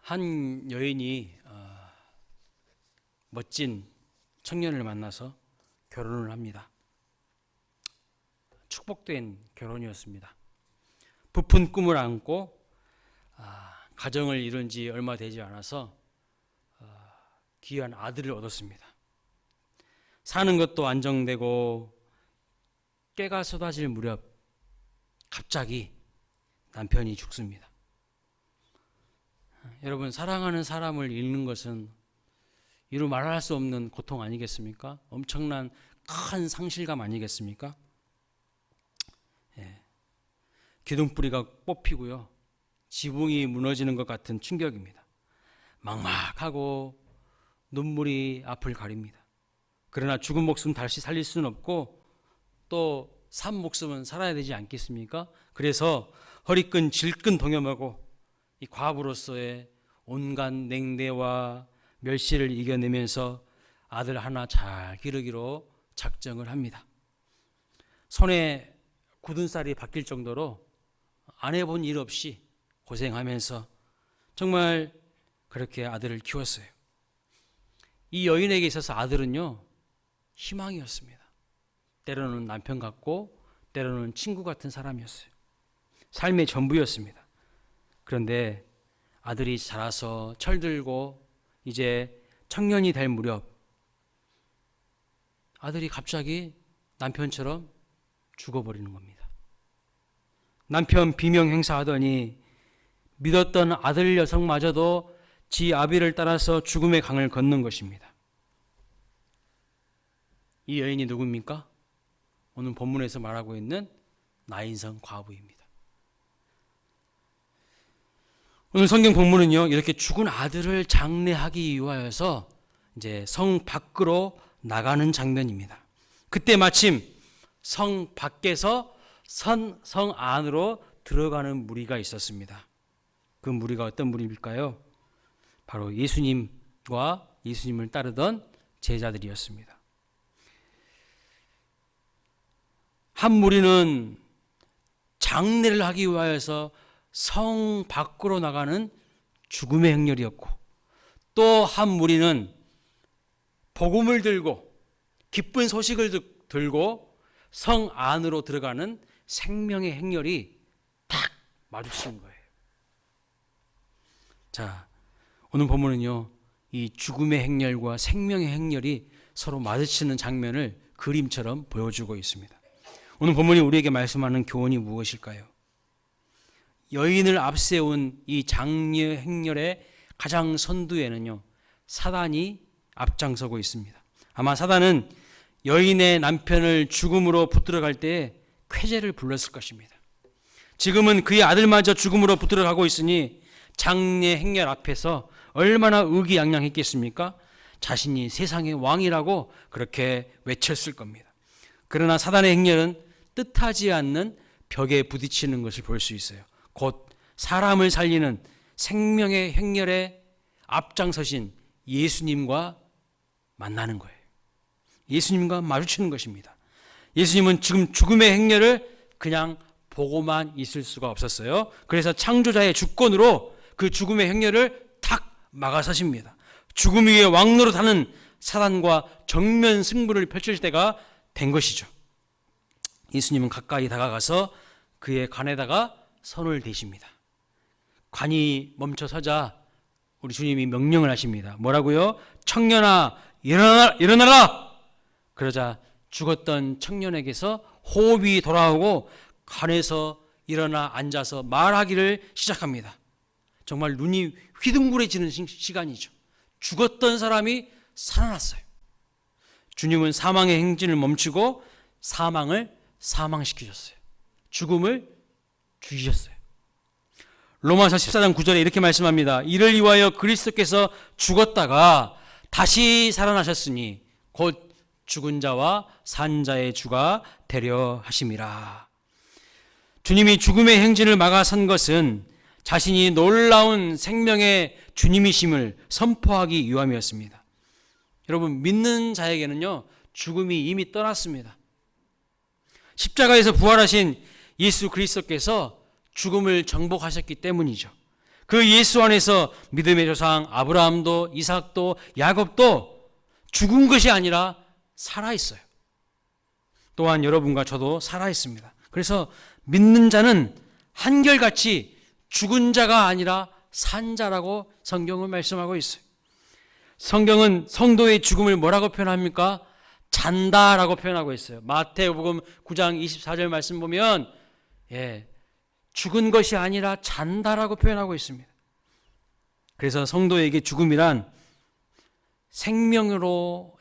한 여인이 멋진 청년을 만나서 결혼을 합니다. 축복된 결혼이었습니다. 부푼 꿈을 안고 가정을 이룬 지 얼마 되지 않아서 귀한 아들을 얻었습니다. 사는 것도 안정되고 때가 쏟아질 무렵 갑자기 남편이 죽습니다. 여러분, 사랑하는 사람을 잃는 것은 이루 말할 수 없는 고통 아니겠습니까? 엄청난 큰 상실감 아니겠습니까? 기둥뿌리가 뽑히고요, 지붕이 무너지는 것 같은 충격입니다. 막막하고 눈물이 앞을 가립니다. 그러나 죽은 목숨 다시 살릴 수는 없고 또 산 목숨은 살아야 되지 않겠습니까? 그래서 허리끈 질끈 동여매고 이 과부로서의 온갖 냉대와 멸시를 이겨내면서 아들 하나 잘 기르기로 작정을 합니다. 손에 굳은 쌀이 박힐 정도로 안 해본 일 없이 고생하면서 정말 그렇게 아들을 키웠어요. 이 여인에게 있어서 아들은요, 희망이었습니다. 때로는 남편 같고 때로는 친구 같은 사람이었어요. 삶의 전부였습니다. 그런데 아들이 자라서 철들고 이제 청년이 될 무렵 아들이 갑자기 남편처럼 죽어버리는 겁니다. 남편 비명 행사하더니 믿었던 아들 녀석마저도 지 아비를 따라서 죽음의 강을 걷는 것입니다. 이 여인이 누굽니까? 오늘 본문에서 말하고 있는 나인성 과부입니다. 오늘 성경 본문은요, 이렇게 죽은 아들을 장례하기 위하여서 이제 성 밖으로 나가는 장면입니다. 그때 마침 성 밖에서 성 안으로 들어가는 무리가 있었습니다. 그 무리가 어떤 무리일까요? 바로 예수님과 예수님을 따르던 제자들이었습니다. 한 무리는 장례를 하기 위하여서 성 밖으로 나가는 죽음의 행렬이었고, 또 한 무리는 복음을 들고 기쁜 소식을 들고 성 안으로 들어가는 생명의 행렬이 딱 마주치는 거예요. 자, 오늘 본문은요, 이 죽음의 행렬과 생명의 행렬이 서로 마주치는 장면을 그림처럼 보여주고 있습니다. 오늘 본문이 우리에게 말씀하는 교훈이 무엇일까요? 여인을 앞세운 이 장례 행렬의 가장 선두에는요, 사단이 앞장서고 있습니다. 아마 사단은 여인의 남편을 죽음으로 붙들어갈 때에 쾌재를 불렀을 것입니다. 지금은 그의 아들마저 죽음으로 붙들어가고 있으니 장례 행렬 앞에서 얼마나 의기양양했겠습니까? 자신이 세상의 왕이라고 그렇게 외쳤을 겁니다. 그러나 사단의 행렬은 뜻하지 않는 벽에 부딪히는 것을 볼 수 있어요. 곧 사람을 살리는 생명의 행렬에 앞장서신 예수님과 만나는 거예요. 예수님과 마주치는 것입니다. 예수님은 지금 죽음의 행렬을 그냥 보고만 있을 수가 없었어요. 그래서 창조자의 주권으로 그 죽음의 행렬을 탁 막아서십니다. 죽음 위에 왕노릇하는 사단과 정면 승부를 펼칠 때가 된 것이죠. 예수님은 가까이 다가가서 그의 간에다가 손을 대십니다. 관이 멈춰서자 우리 주님이 명령을 하십니다. 뭐라고요? 청년아, 일어나라! 그러자 죽었던 청년에게서 호흡이 돌아오고 관에서 일어나 앉아서 말하기를 시작합니다. 정말 눈이 휘둥그레지는 시간이죠. 죽었던 사람이 살아났어요. 주님은 사망의 행진을 멈추고 사망을 사망시키셨어요. 죽음을 죽이셨어요. 로마서 14장 9절에 이렇게 말씀합니다. 이를 위하여 그리스도께서 죽었다가 다시 살아나셨으니 곧 죽은 자와 산 자의 주가 되려 하심이라. 주님이 죽음의 행진을 막아선 것은 자신이 놀라운 생명의 주님이심을 선포하기 위함이었습니다. 여러분, 믿는 자에게는요, 죽음이 이미 떠났습니다. 십자가에서 부활하신 예수 그리스도께서 죽음을 정복하셨기 때문이죠. 그 예수 안에서 믿음의 조상 아브라함도 이삭도 야곱도 죽은 것이 아니라 살아있어요. 또한 여러분과 저도 살아있습니다. 그래서 믿는 자는 한결같이 죽은 자가 아니라 산 자라고 성경은 말씀하고 있어요. 성경은 성도의 죽음을 뭐라고 표현합니까? 잔다라고 표현하고 있어요. 마태복음 9장 24절 말씀 보면 죽은 것이 아니라 잔다라고 표현하고 있습니다. 그래서 성도에게 죽음이란 생명으로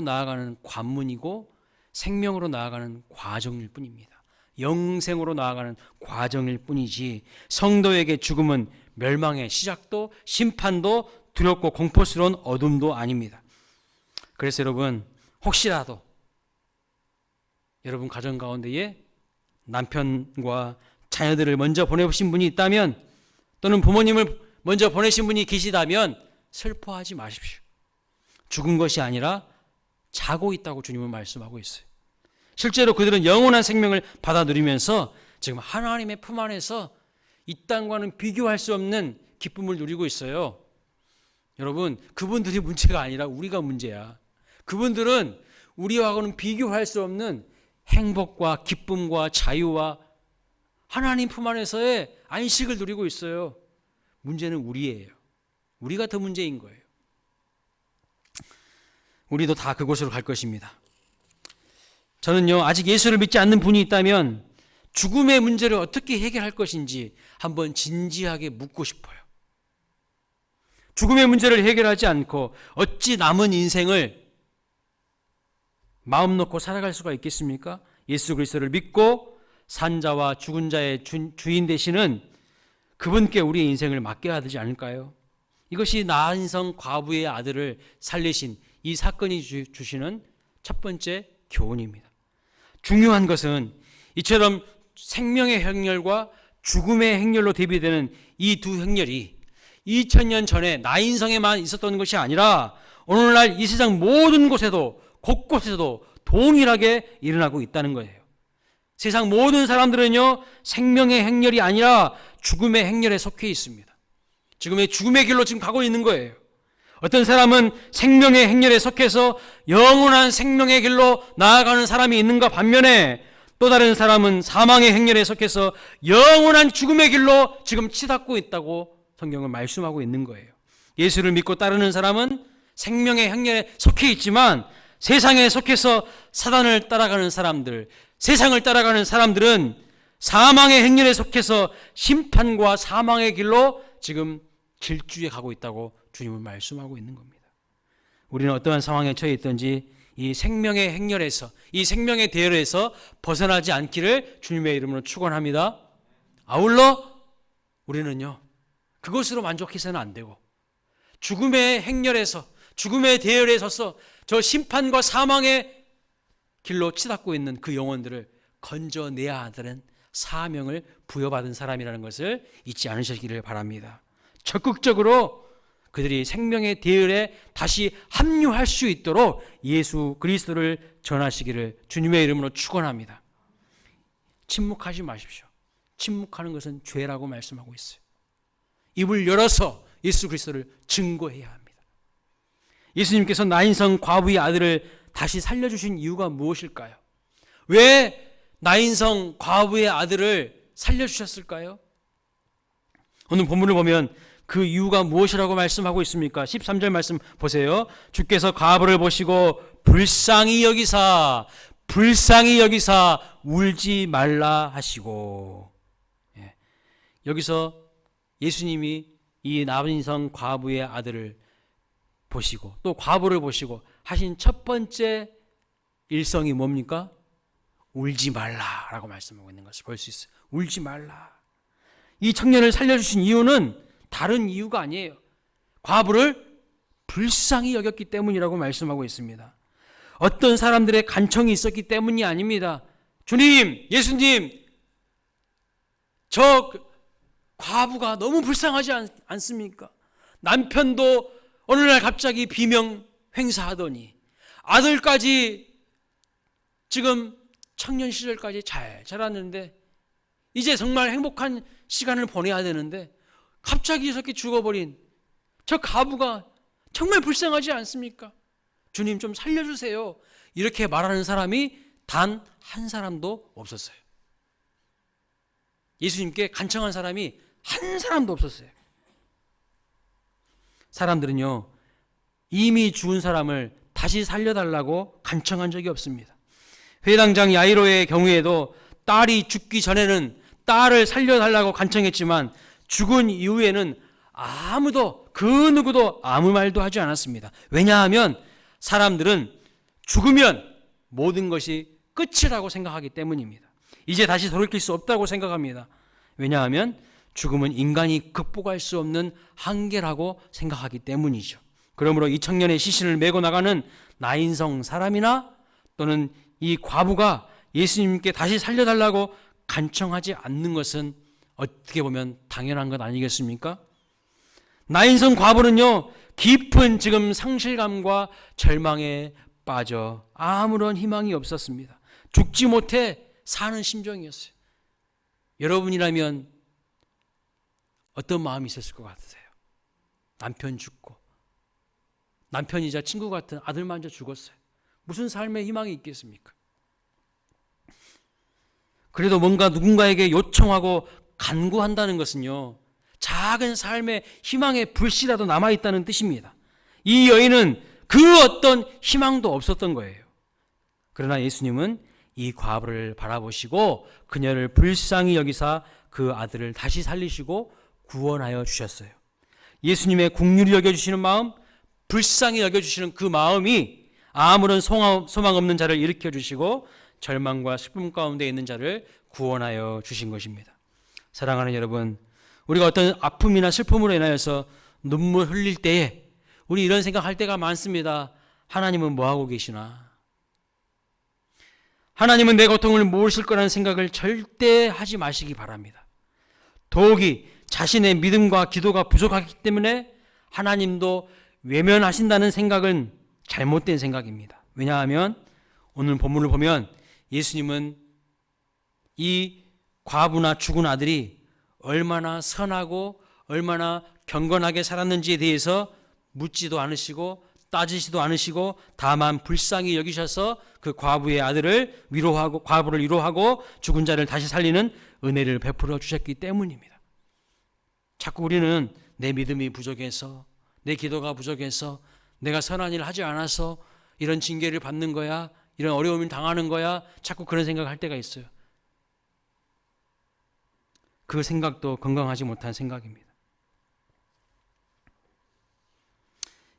나아가는 관문이고 생명으로 나아가는 과정일 뿐입니다. 영생으로 나아가는 과정일 뿐이지 성도에게 죽음은 멸망의 시작도 심판도 두렵고 공포스러운 어둠도 아닙니다. 그래서 여러분 혹시라도 여러분 가정 가운데에 남편과 자녀들을 먼저 보내신 분이 있다면 또는 부모님을 먼저 보내신 분이 계시다면 슬퍼하지 마십시오. 죽은 것이 아니라 자고 있다고 주님은 말씀하고 있어요. 실제로 그들은 영원한 생명을 받아 누리면서 지금 하나님의 품 안에서 이 땅과는 비교할 수 없는 기쁨을 누리고 있어요. 여러분 그분들이 문제가 아니라 우리가 문제야. 그분들은 우리하고는 비교할 수 없는 행복과 기쁨과 자유와 하나님 품 안에서의 안식을 누리고 있어요. 문제는 우리예요. 우리가 더 문제인 거예요. 우리도 다 그곳으로 갈 것입니다. 저는요 아직 예수를 믿지 않는 분이 있다면 죽음의 문제를 어떻게 해결할 것인지 한번 진지하게 묻고 싶어요. 죽음의 문제를 해결하지 않고 어찌 남은 인생을 마음 놓고 살아갈 수가 있겠습니까? 예수 그리스도를 믿고 산 자와 죽은 자의 주인 되시는 그분께 우리의 인생을 맡겨야 되지 않을까요? 이것이 나인성 과부의 아들을 살리신 이 사건이 주시는 첫 번째 교훈입니다. 중요한 것은 이처럼 생명의 행렬과 죽음의 행렬로 대비되는 이 두 행렬이 2000년 전에 나인성에만 있었던 것이 아니라 오늘날 이 세상 모든 곳에도 곳곳에도 동일하게 일어나고 있다는 거예요. 세상 모든 사람들은요 생명의 행렬이 아니라 죽음의 행렬에 속해 있습니다. 지금의 죽음의 길로 지금 가고 있는 거예요. 어떤 사람은 생명의 행렬에 속해서 영원한 생명의 길로 나아가는 사람이 있는가 반면에 또 다른 사람은 사망의 행렬에 속해서 영원한 죽음의 길로 지금 치닫고 있다고 성경은 말씀하고 있는 거예요. 예수를 믿고 따르는 사람은 생명의 행렬에 속해 있지만 세상에 속해서 사단을 따라가는 사람들, 세상을 따라가는 사람들은 사망의 행렬에 속해서 심판과 사망의 길로 지금 질주해 가고 있다고 주님은 말씀하고 있는 겁니다. 우리는 어떠한 상황에 처해 있든지 이 생명의 행렬에서 이 생명의 대열에서 벗어나지 않기를 주님의 이름으로 축원합니다. 아울러 우리는요 그것으로 만족해서는 안 되고 죽음의 행렬에서 죽음의 대열에 서서 저 심판과 사망의 길로 치닫고 있는 그 영혼들을 건져내야 하는 사명을 부여받은 사람이라는 것을 잊지 않으시기를 바랍니다. 적극적으로 그들이 생명의 대열에 다시 합류할 수 있도록 예수 그리스도를 전하시기를 주님의 이름으로 축원합니다. 침묵하지 마십시오. 침묵하는 것은 죄라고 말씀하고 있어요. 입을 열어서 예수 그리스도를 증거해야 합니다. 예수님께서 나인성 과부의 아들을 다시 살려주신 이유가 무엇일까요? 왜 나인성 과부의 아들을 살려주셨을까요? 오늘 본문을 보면 그 이유가 무엇이라고 말씀하고 있습니까? 13절 말씀 보세요. 주께서 과부를 보시고 불쌍히 여기사 울지 말라 하시고. 여기서 예수님이 이 나인성 과부의 아들을 보시고 또 과부를 보시고 하신 첫 번째 일성이 뭡니까? 울지 말라라고 말씀하고 있는 것을 볼 수 있어요. 울지 말라. 이 청년을 살려주신 이유는 다른 이유가 아니에요. 과부를 불쌍히 여겼기 때문이라고 말씀하고 있습니다. 어떤 사람들의 간청이 있었기 때문이 아닙니다. 주님, 예수님, 저 과부가 너무 불쌍하지 않습니까? 남편도 어느 날 갑자기 비명 횡사하더니 아들까지 지금 청년 시절까지 잘 자랐는데 이제 정말 행복한 시간을 보내야 되는데 갑자기 이렇게 죽어버린 저 과부가 정말 불쌍하지 않습니까? 주님 좀 살려주세요. 이렇게 말하는 사람이 단 한 사람도 없었어요. 예수님께 간청한 사람이 한 사람도 없었어요. 사람들은요, 이미 죽은 사람을 다시 살려달라고 간청한 적이 없습니다. 회당장 야이로의 경우에도 딸이 죽기 전에는 딸을 살려달라고 간청했지만 죽은 이후에는 아무도, 그 누구도 아무 말도 하지 않았습니다. 왜냐하면 사람들은 죽으면 모든 것이 끝이라고 생각하기 때문입니다. 이제 다시 돌이킬 수 없다고 생각합니다. 왜냐하면 죽음은 인간이 극복할 수 없는 한계라고 생각하기 때문이죠. 그러므로 이 청년의 시신을 메고 나가는 나인성 사람이나 또는 이 과부가 예수님께 다시 살려달라고 간청하지 않는 것은 어떻게 보면 당연한 것 아니겠습니까? 나인성 과부는요, 깊은 지금 상실감과 절망에 빠져 아무런 희망이 없었습니다. 죽지 못해 사는 심정이었어요. 여러분이라면 어떤 마음이 있었을 것 같으세요? 남편 죽고, 남편이자 친구 같은 아들마저 죽었어요. 무슨 삶의 희망이 있겠습니까? 그래도 뭔가 누군가에게 요청하고 간구한다는 것은요, 작은 삶의 희망의 불씨라도 남아있다는 뜻입니다. 이 여인은 그 어떤 희망도 없었던 거예요. 그러나 예수님은 이 과부를 바라보시고 그녀를 불쌍히 여기사 그 아들을 다시 살리시고 구원하여 주셨어요. 예수님의 긍휼히 여겨주시는 마음, 불쌍히 여겨주시는 그 마음이 아무런 소망 없는 자를 일으켜 주시고 절망과 슬픔 가운데 있는 자를 구원하여 주신 것입니다. 사랑하는 여러분, 우리가 어떤 아픔이나 슬픔으로 인하여서 눈물 흘릴 때에 우리 이런 생각할 때가 많습니다. 하나님은 뭐하고 계시나? 하나님은 내 고통을 모르실 거라는 생각을 절대 하지 마시기 바랍니다. 더욱이 자신의 믿음과 기도가 부족하기 때문에 하나님도 외면하신다는 생각은 잘못된 생각입니다. 왜냐하면 오늘 본문을 보면 예수님은 이 과부나 죽은 아들이 얼마나 선하고 얼마나 경건하게 살았는지에 대해서 묻지도 않으시고 따지지도 않으시고 다만 불쌍히 여기셔서 그 과부의 아들을 위로하고, 과부를 위로하고 죽은 자를 다시 살리는 은혜를 베풀어 주셨기 때문입니다. 자꾸 우리는 내 믿음이 부족해서, 내 기도가 부족해서, 내가 선한 일을 하지 않아서 이런 징계를 받는 거야, 이런 어려움을 당하는 거야, 자꾸 그런 생각을 할 때가 있어요. 그 생각도 건강하지 못한 생각입니다.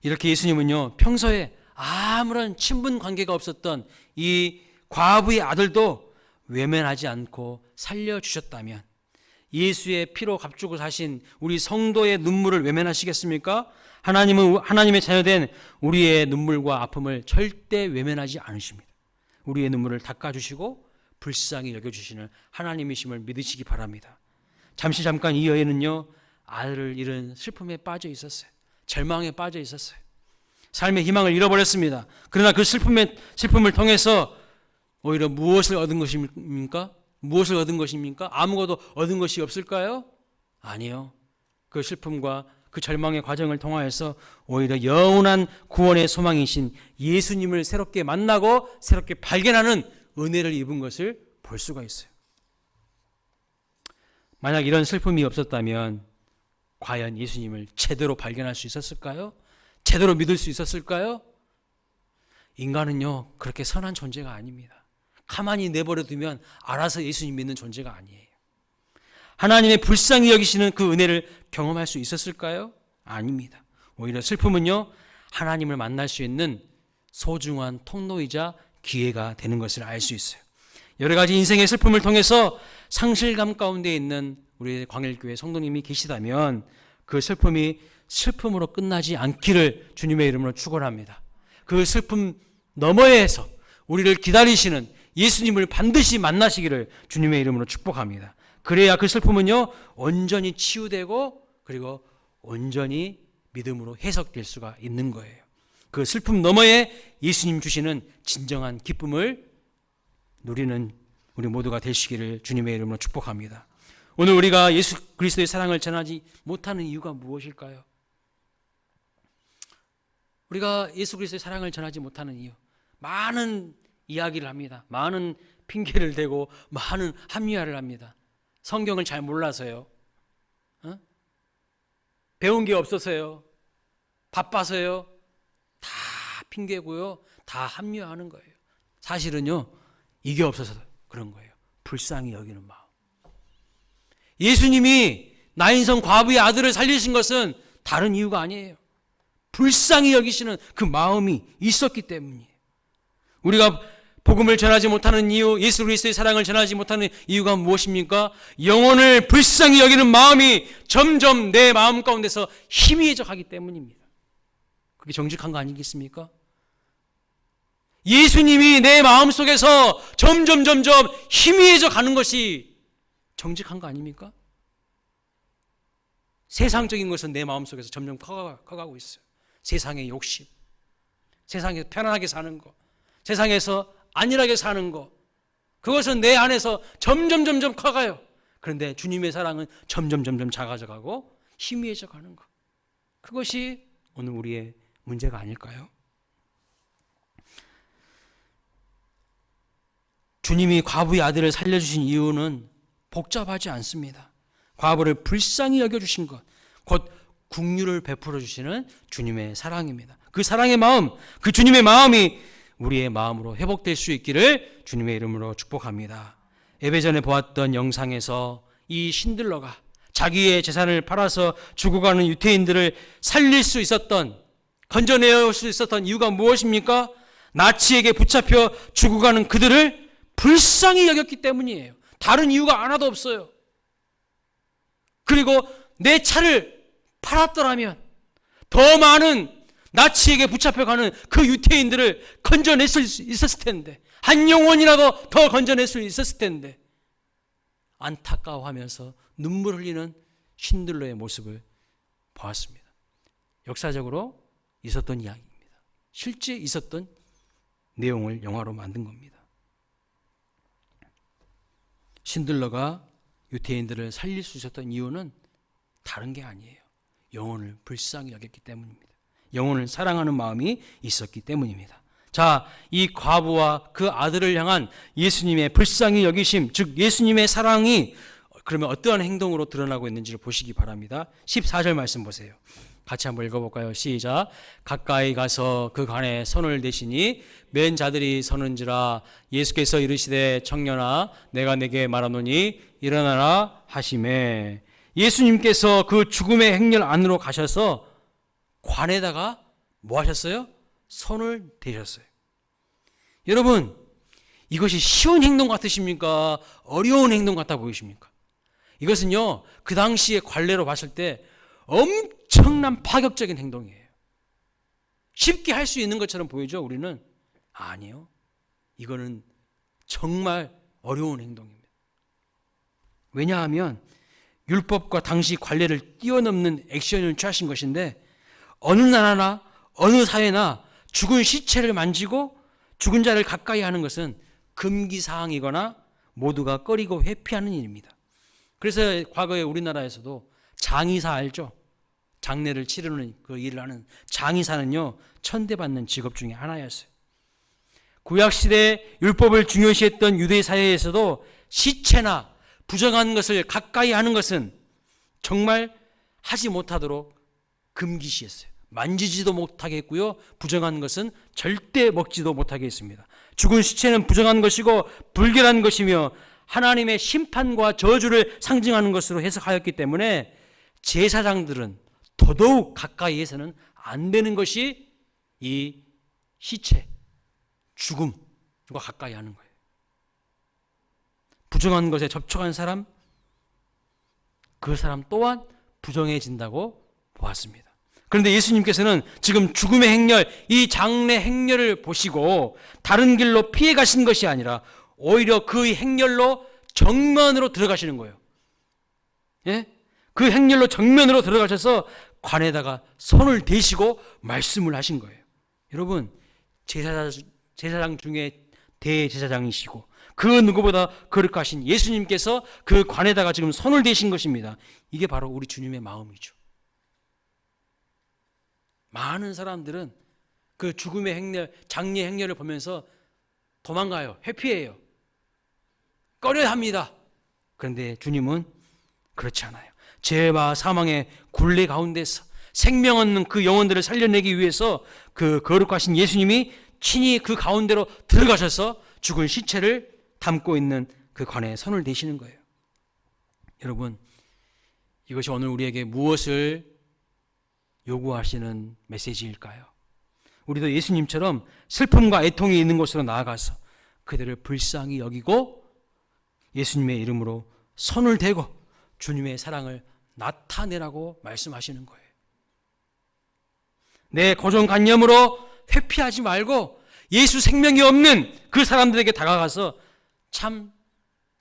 이렇게 예수님은요, 평소에 아무런 친분 관계가 없었던 이 과부의 아들도 외면하지 않고 살려주셨다면 예수의 피로 값주고 사신 우리 성도의 눈물을 외면하시겠습니까? 하나님은 하나님의 자녀된 우리의 눈물과 아픔을 절대 외면하지 않으십니다. 우리의 눈물을 닦아주시고 불쌍히 여겨주시는 하나님이심을 믿으시기 바랍니다. 잠깐 이 여인은요, 아들을 잃은 슬픔에 빠져 있었어요. 절망에 빠져 있었어요. 삶의 희망을 잃어버렸습니다. 그러나 그 슬픔을 통해서 오히려 무엇을 얻은 것입니까? 무엇을 얻은 것입니까? 아무것도 얻은 것이 없을까요? 아니요. 그 슬픔과 그 절망의 과정을 통하여서 오히려 영원한 구원의 소망이신 예수님을 새롭게 만나고 새롭게 발견하는 은혜를 입은 것을 볼 수가 있어요. 만약 이런 슬픔이 없었다면 과연 예수님을 제대로 발견할 수 있었을까요? 제대로 믿을 수 있었을까요? 인간은요, 그렇게 선한 존재가 아닙니다. 가만히 내버려 두면 알아서 예수님 믿는 존재가 아니에요. 하나님의 불쌍히 여기시는 그 은혜를 경험할 수 있었을까요? 아닙니다. 오히려 슬픔은요, 하나님을 만날 수 있는 소중한 통로이자 기회가 되는 것을 알 수 있어요. 여러 가지 인생의 슬픔을 통해서 상실감 가운데 있는 우리 광일교회 성도님이 계시다면 그 슬픔이 슬픔으로 끝나지 않기를 주님의 이름으로 축원합니다. 그 슬픔 너머에서 우리를 기다리시는 예수님을 반드시 만나시기를 주님의 이름으로 축복합니다. 그래야 그 슬픔은요, 온전히 치유되고 그리고 온전히 믿음으로 해석될 수가 있는 거예요. 그 슬픔 너머에 예수님 주시는 진정한 기쁨을 누리는 우리 모두가 되시기를 주님의 이름으로 축복합니다. 오늘 우리가 예수 그리스도의 사랑을 전하지 못하는 이유가 무엇일까요? 우리가 예수 그리스도의 사랑을 전하지 못하는 이유, 많은 이야기를 합니다. 많은 핑계를 대고 많은 합리화를 합니다. 성경을 잘 몰라서요. 배운 게 없어서요. 바빠서요. 다 핑계고요. 다 합리화하는 거예요. 사실은요, 이게 없어서 그런 거예요. 불쌍히 여기는 마음. 예수님이 나인성 과부의 아들을 살리신 것은 다른 이유가 아니에요. 불쌍히 여기시는 그 마음이 있었기 때문이에요. 우리가 복음을 전하지 못하는 이유, 예수 그리스도의 사랑을 전하지 못하는 이유가 무엇입니까? 영혼을 불쌍히 여기는 마음이 점점 내 마음 가운데서 희미해져 가기 때문입니다. 그게 정직한 거 아니겠습니까? 예수님이 내 마음속에서 점점 희미해져 가는 것이 정직한 거 아닙니까? 세상적인 것은 내 마음속에서 점점 커가고 있어요. 세상의 욕심, 세상에서 편안하게 사는 거, 세상에서 안일하게 사는 거, 그것은 내 안에서 점점 커가요. 그런데 주님의 사랑은 점점 작아져 가고 희미해져 가는 거, 그것이 오늘 우리의 문제가 아닐까요? 주님이 과부의 아들을 살려주신 이유는 복잡하지 않습니다. 과부를 불쌍히 여겨주신 것, 곧 긍휼을 베풀어 주시는 주님의 사랑입니다. 그 사랑의 마음, 그 주님의 마음이 우리의 마음으로 회복될 수 있기를 주님의 이름으로 축복합니다. 예배 전에 보았던 영상에서 이 신들러가 자기의 재산을 팔아서 죽어가는 유태인들을 살릴 수 있었던, 건져낼 수 있었던 이유가 무엇입니까? 나치에게 붙잡혀 죽어가는 그들을 불쌍히 여겼기 때문이에요. 다른 이유가 하나도 없어요. 그리고 내 차를 팔았더라면 더 많은 나치에게 붙잡혀가는 그 유태인들을 건져낼 수 있었을 텐데, 한 영혼이라도 더 건져낼 수 있었을 텐데, 안타까워하면서 눈물 흘리는 신들러의 모습을 보았습니다. 역사적으로 있었던 이야기입니다. 실제 있었던 내용을 영화로 만든 겁니다. 신들러가 유태인들을 살릴 수 있었던 이유는 다른 게 아니에요. 영혼을 불쌍히 여겼기 때문입니다. 영혼을 사랑하는 마음이 있었기 때문입니다. 자, 이 과부와 그 아들을 향한 예수님의 불쌍히 여기심, 즉 예수님의 사랑이 그러면 어떠한 행동으로 드러나고 있는지를 보시기 바랍니다. 14절 말씀 보세요. 같이 한번 읽어볼까요? 시작. 가까이 가서 그 간에 손을 대시니 맨 자들이 서는지라. 예수께서 이르시되 청년아 내가 내게 말하노니 일어나라 하시매. 예수님께서 그 죽음의 행렬 안으로 가셔서 관에다가 뭐 하셨어요? 손을 대셨어요. 여러분, 이것이 쉬운 행동 같으십니까? 어려운 행동 같아 보이십니까? 이것은요, 그 당시에 관례로 봤을 때 엄청난 파격적인 행동이에요. 쉽게 할 수 있는 것처럼 보이죠, 우리는? 아니요. 이거는 정말 어려운 행동입니다. 왜냐하면 율법과 당시 관례를 뛰어넘는 액션을 취하신 것인데, 어느 나라나 어느 사회나 죽은 시체를 만지고 죽은 자를 가까이 하는 것은 금기사항이거나 모두가 꺼리고 회피하는 일입니다. 그래서 과거에 우리나라에서도 장의사 알죠? 장례를 치르는 그 일을 하는 장의사는요, 천대받는 직업 중에 하나였어요. 구약시대 율법을 중요시했던 유대 사회에서도 시체나 부정한 것을 가까이 하는 것은 정말 하지 못하도록 금기시했어요. 만지지도 못하게 했고요, 부정한 것은 절대 먹지도 못하게 했습니다. 죽은 시체는 부정한 것이고 불결한 것이며 하나님의 심판과 저주를 상징하는 것으로 해석하였기 때문에 제사장들은 더더욱 가까이 해서는 안 되는 것이 이 시체, 죽음과 가까이 하는 거예요. 부정한 것에 접촉한 사람, 그 사람 또한 부정해진다고 보았습니다. 그런데 예수님께서는 지금 죽음의 행렬, 이 장례 행렬을 보시고 다른 길로 피해 가신 것이 아니라 오히려 그 행렬로 정면으로 들어가시는 거예요. 예? 그 행렬로 정면으로 들어가셔서 관에다가 손을 대시고 말씀을 하신 거예요. 여러분, 제사장 중에 대제사장이시고 그 누구보다 거룩하신 예수님께서 그 관에다가 지금 손을 대신 것입니다. 이게 바로 우리 주님의 마음이죠. 많은 사람들은 그 죽음의 행렬, 장례 행렬을 보면서 도망가요. 회피해요. 꺼려합니다. 그런데 주님은 그렇지 않아요. 죄와 사망의 굴레 가운데서 생명 얻는 그 영혼들을 살려내기 위해서 그 거룩하신 예수님이 친히 그 가운데로 들어가셔서 죽은 시체를 담고 있는 그 관에 손을 대시는 거예요. 여러분, 이것이 오늘 우리에게 무엇을 요구하시는 메시지일까요? 우리도 예수님처럼 슬픔과 애통이 있는 곳으로 나아가서 그들을 불쌍히 여기고 예수님의 이름으로 손을 대고 주님의 사랑을 나타내라고 말씀하시는 거예요. 내 고정관념으로 회피하지 말고 예수 생명이 없는 그 사람들에게 다가가서 참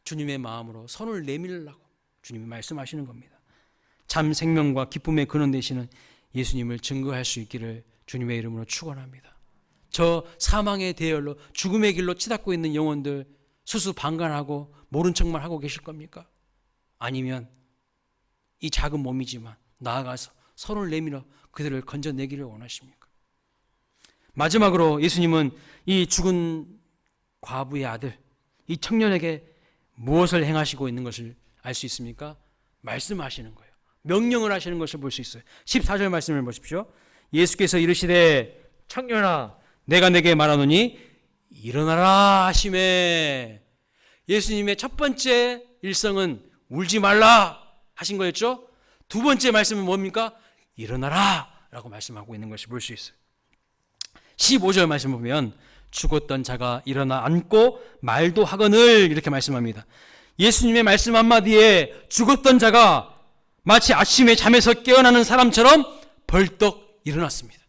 주님의 마음으로 손을 내밀라고 주님이 말씀하시는 겁니다. 참 생명과 기쁨의 근원 되시는 예수님을 증거할 수 있기를 주님의 이름으로 축원합니다. 저 사망의 대열로 죽음의 길로 치닫고 있는 영혼들 수수방관하고 모른 척만 하고 계실 겁니까? 아니면 이 작은 몸이지만 나아가서 손을 내밀어 그들을 건져내기를 원하십니까? 마지막으로 예수님은 이 죽은 과부의 아들, 이 청년에게 무엇을 행하시고 있는 것을 알 수 있습니까? 말씀하시는 거예요. 명령을 하시는 것을 볼 수 있어요. 14절 말씀을 보십시오. 예수께서 이르시되 청년아 내가 내게 말하노니 일어나라 하시매. 예수님의 첫 번째 일성은 울지 말라 하신 거였죠. 두 번째 말씀은 뭡니까? 일어나라 라고 말씀하고 있는 것을 볼 수 있어요. 15절 말씀 보면 죽었던 자가 일어나 앉고 말도 하거늘 이렇게 말씀합니다. 예수님의 말씀 한마디에 죽었던 자가 마치 아침에 잠에서 깨어나는 사람처럼 벌떡 일어났습니다.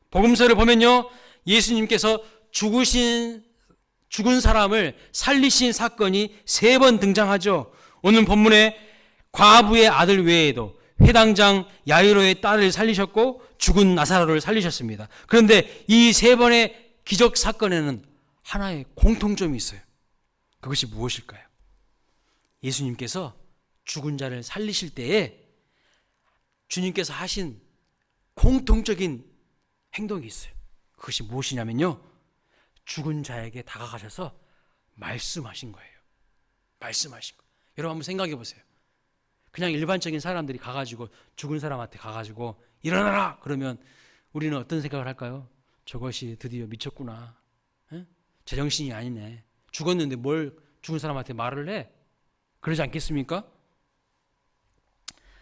복음서를 보면요, 예수님께서 죽은 사람을 살리신 사건이 3번 등장하죠. 오늘 본문에 과부의 아들 외에도 회당장 야이로의 딸을 살리셨고 죽은 나사로를 살리셨습니다. 그런데 이 3번의 기적 사건에는 하나의 공통점이 있어요. 그것이 무엇일까요? 예수님께서 죽은 자를 살리실 때에 주님께서 하신 공통적인 행동이 있어요. 그것이 무엇이냐면요, 죽은 자에게 다가가셔서 말씀하신 거예요. 말씀하신 거. 여러분 한번 생각해 보세요. 그냥 일반적인 사람들이 가가지고 죽은 사람한테 가가지고 일어나라 그러면 우리는 어떤 생각을 할까요? 저것이 드디어 미쳤구나. 에? 제정신이 아니네. 죽었는데 뭘 죽은 사람한테 말을 해? 그러지 않겠습니까?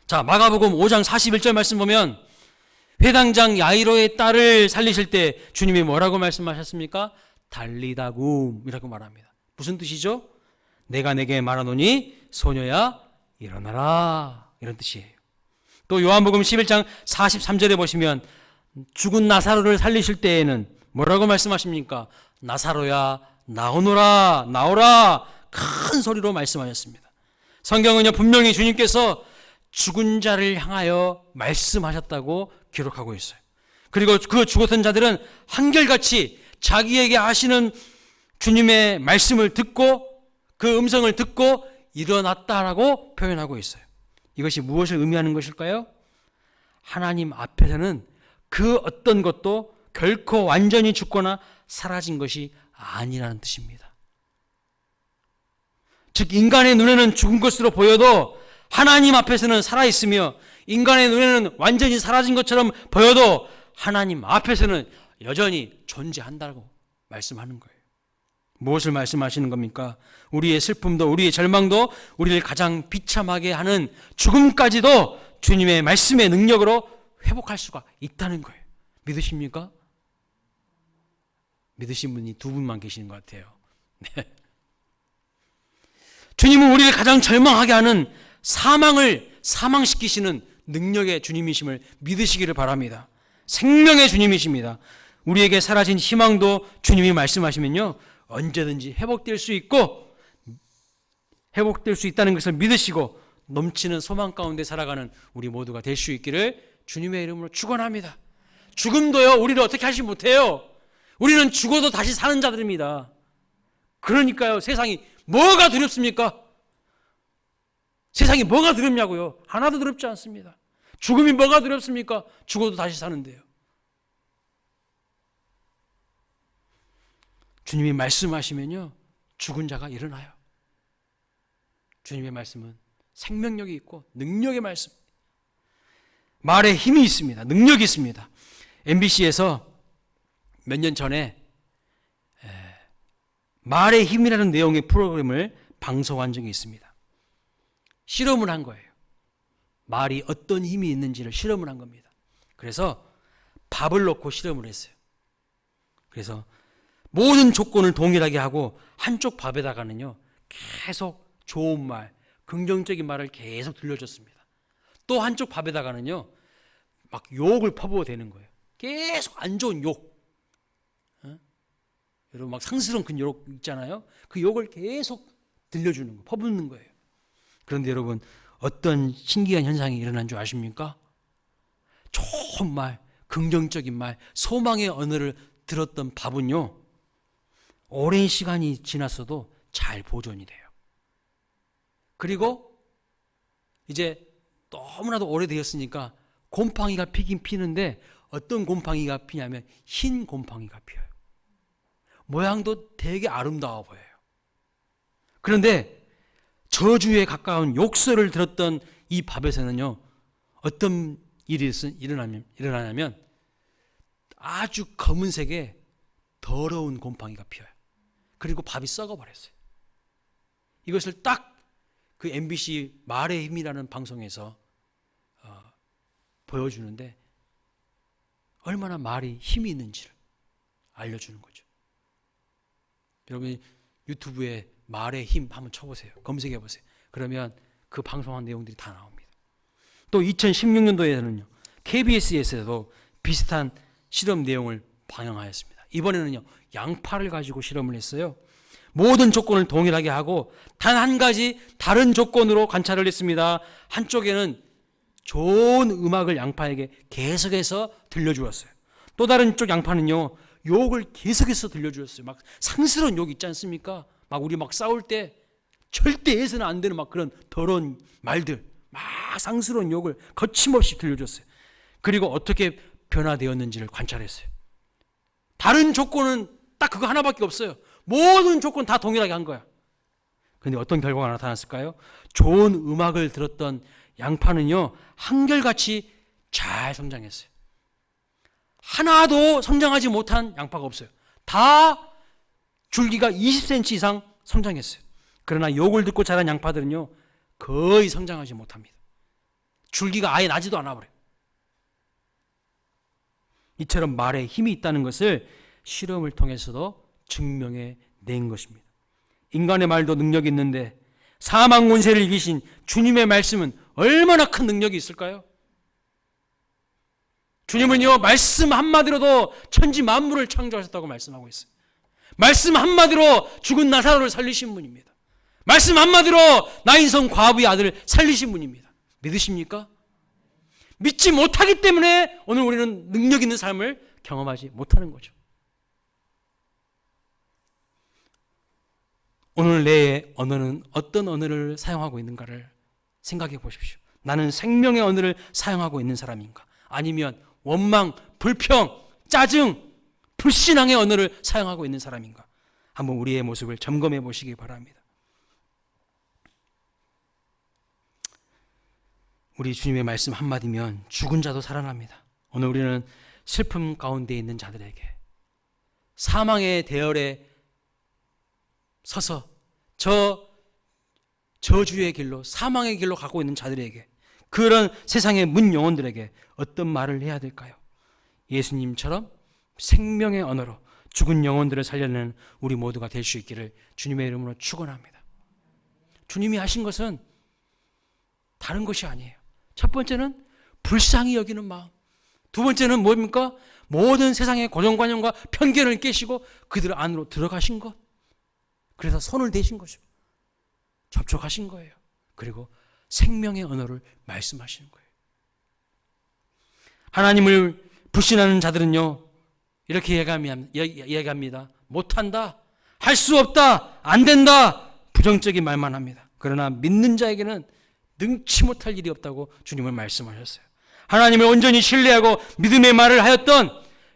자, 마가복음 5장 41절 말씀 보면 회당장 야이로의 딸을 살리실 때 주님이 뭐라고 말씀하셨습니까? 달리다굼 이라고 말합니다. 무슨 뜻이죠? 내가 내게 말하노니 소녀야 일어나라 이런 뜻이에요. 또 요한복음 11장 43절에 보시면 죽은 나사로를 살리실 때에는 뭐라고 말씀하십니까? 나사로야 나오너라 나오라 큰 소리로 말씀하셨습니다. 성경은요 분명히 주님께서 죽은 자를 향하여 말씀하셨다고 기록하고 있어요. 그리고 그 죽었던 자들은 한결같이 자기에게 하시는 주님의 말씀을 듣고 그 음성을 듣고 일어났다라고 표현하고 있어요. 이것이 무엇을 의미하는 것일까요? 하나님 앞에서는 그 어떤 것도 결코 완전히 죽거나 사라진 것이 아니라는 뜻입니다. 즉 인간의 눈에는 죽은 것으로 보여도 하나님 앞에서는 살아있으며 인간의 눈에는 완전히 사라진 것처럼 보여도 하나님 앞에서는 여전히 존재한다고 말씀하는 거예요. 무엇을 말씀하시는 겁니까? 우리의 슬픔도 우리의 절망도 우리를 가장 비참하게 하는 죽음까지도 주님의 말씀의 능력으로 회복할 수가 있다는 거예요. 믿으십니까? 믿으신 분이 2분만 계시는 것 같아요. 네. 주님은 우리를 가장 절망하게 하는 사망을 사망시키시는 능력의 주님이심을 믿으시기를 바랍니다. 생명의 주님이십니다. 우리에게 사라진 희망도 주님이 말씀하시면요 언제든지 회복될 수 있고 회복될 수 있다는 것을 믿으시고 넘치는 소망 가운데 살아가는 우리 모두가 될 수 있기를 주님의 이름으로 축원합니다. 죽음도요 우리를 어떻게 하지 못해요. 우리는 죽어도 다시 사는 자들입니다. 그러니까요, 세상이 뭐가 두렵습니까? 세상이 뭐가 두렵냐고요? 하나도 두렵지 않습니다. 죽음이 뭐가 두렵습니까? 죽어도 다시 사는데요. 주님이 말씀하시면요, 죽은 자가 일어나요. 주님의 말씀은 생명력이 있고 능력의 말씀, 말에 힘이 있습니다. 능력이 있습니다. MBC에서 몇 년 전에 말의 힘이라는 내용의 프로그램을 방송한 적이 있습니다. 실험을 한 거예요. 말이 어떤 힘이 있는지를 실험을 한 겁니다. 그래서 밥을 넣고 실험을 했어요. 그래서 모든 조건을 동일하게 하고 한쪽 밥에다가는요, 계속 좋은 말, 긍정적인 말을 계속 들려줬습니다. 또 한쪽 밥에다가는요, 막 욕을 퍼부어 대는 거예요. 계속 안 좋은 욕. 여러분 막 상스러운 그 욕 있잖아요. 그 욕을 계속 들려주는 거, 퍼붓는 거예요. 그런데 여러분, 어떤 신기한 현상이 일어난 줄 아십니까? 좋은 말, 긍정적인 말, 소망의 언어를 들었던 밥은요, 오랜 시간이 지났어도 잘 보존이 돼요. 그리고 이제 너무나도 오래되었으니까 곰팡이가 피긴 피는데, 어떤 곰팡이가 피냐면 흰 곰팡이가 피어요. 모양도 되게 아름다워 보여요. 그런데 저주에 가까운 욕설을 들었던 이 밥에서는요, 어떤 일이 일어나냐면 아주 검은색의 더러운 곰팡이가 피어요. 그리고 밥이 썩어버렸어요. 이것을 딱 그 MBC 말의 힘이라는 방송에서 보여주는데, 얼마나 말이 힘이 있는지를 알려주는 거죠. 여러분이 유튜브에 말의 힘 한번 쳐보세요. 검색해 보세요. 그러면 그 방송한 내용들이 다 나옵니다. 또 2016년도에는요, KBS에서도 비슷한 실험 내용을 방영하였습니다. 이번에는요, 양파를 가지고 실험을 했어요. 모든 조건을 동일하게 하고 단 한 가지 다른 조건으로 관찰을 했습니다. 한쪽에는 좋은 음악을 양파에게 계속해서 들려주었어요. 또 다른 쪽 양파는요, 욕을 계속해서 들려주었어요. 막 상스러운 욕 있지 않습니까? 막 우리 막 싸울 때 절대 해서는 안 되는 막 그런 더러운 말들, 막 상스러운 욕을 거침없이 들려줬어요. 그리고 어떻게 변화되었는지를 관찰했어요. 다른 조건은 딱 그거 하나밖에 없어요. 모든 조건 다 동일하게 한 거야. 그런데 어떤 결과가 나타났을까요? 좋은 음악을 들었던 양파는요, 한결같이 잘 성장했어요. 하나도 성장하지 못한 양파가 없어요. 다 줄기가 20cm 이상 성장했어요. 그러나 욕을 듣고 자란 양파들은요, 거의 성장하지 못합니다. 줄기가 아예 나지도 않아 버려요. 이처럼 말에 힘이 있다는 것을 실험을 통해서도 증명해 낸 것입니다. 인간의 말도 능력이 있는데 사망 권세를 이기신 주님의 말씀은 얼마나 큰 능력이 있을까요? 주님은요, 말씀 한마디로도 천지 만물을 창조하셨다고 말씀하고 있어요. 말씀 한마디로 죽은 나사로를 살리신 분입니다. 말씀 한마디로 나인성 과부의 아들을 살리신 분입니다. 믿으십니까? 믿지 못하기 때문에 오늘 우리는 능력 있는 삶을 경험하지 못하는 거죠. 오늘 내 언어는 어떤 언어를 사용하고 있는가를 생각해 보십시오. 나는 생명의 언어를 사용하고 있는 사람인가? 아니면 원망, 불평, 짜증, 불신앙의 언어를 사용하고 있는 사람인가? 한번 우리의 모습을 점검해 보시기 바랍니다. 우리 주님의 말씀 한마디면 죽은 자도 살아납니다. 오늘 우리는 슬픔 가운데 있는 자들에게, 사망의 대열에 서서 저주의 길로, 사망의 길로 가고 있는 자들에게, 그런 세상의 문 영혼들에게 어떤 말을 해야 될까요? 예수님처럼 생명의 언어로 죽은 영혼들을 살려내는 우리 모두가 될 수 있기를 주님의 이름으로 축원합니다. 주님이 하신 것은 다른 것이 아니에요. 첫 번째는 불쌍히 여기는 마음, 두 번째는 뭡니까? 모든 세상의 고정관념과 편견을 깨시고 그들 안으로 들어가신 것, 그래서 손을 대신 거죠. 접촉하신 거예요. 그리고 생명의 언어를 말씀하시는 거예요. 하나님을 불신하는 자들은요, 이렇게 얘기합니다. 못한다. 할 수 없다, 안 된다, 부정적인 말만 합니다. 그러나 믿는 자에게는 능치 못할 일이 없다고 주님은 말씀하셨어요. 하나님을 온전히 신뢰하고 믿음의 말을 하였던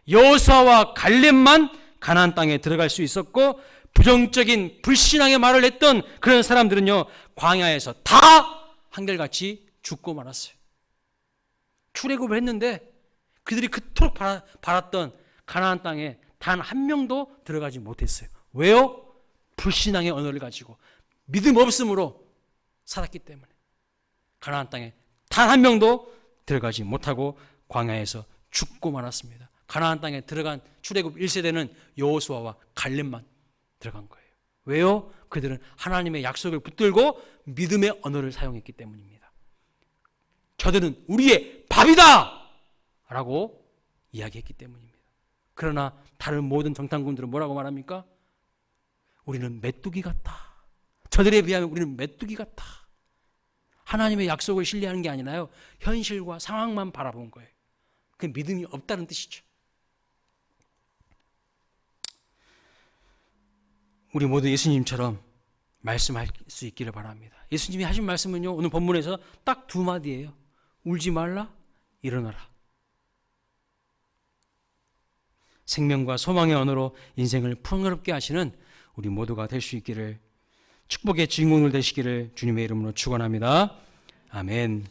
여호수아와 갈렙만 가나안 땅에 들어갈 수 있었고, 부정적인 불신앙의 말을 했던 그런 사람들은요, 광야에서 다 한결같이 죽고 말았어요. 출애굽을 했는데 그들이 그토록 바랐던 가나안 땅에 단 한 명도 들어가지 못했어요. 왜요? 불신앙의 언어를 가지고 믿음 없음으로 살았기 때문에 가나안 땅에 단 한 명도 들어가지 못하고 광야에서 죽고 말았습니다. 가나안 땅에 들어간 출애굽 1세대는 여호수아와 갈렙만 들어간 거예요. 왜요? 그들은 하나님의 약속을 붙들고 믿음의 언어를 사용했기 때문입니다. 저들은 우리의 밥이다! 라고 이야기했기 때문입니다. 그러나 다른 모든 정탐꾼들은 뭐라고 말합니까? 우리는 메뚜기 같다. 저들에 비하면 우리는 메뚜기 같다. 하나님의 약속을 신뢰하는 게 아니라요, 현실과 상황만 바라본 거예요. 그 믿음이 없다는 뜻이죠. 우리 모두 예수님처럼 말씀할 수 있기를 바랍니다. 예수님이 하신 말씀은요, 오늘 본문에서 딱 두 마디예요. 울지 말라, 일어나라. 생명과 소망의 언어로 인생을 풍요롭게 하시는 우리 모두가 될 수 있기를, 축복의 주인공들 되시기를 주님의 이름으로 축원합니다. 아멘.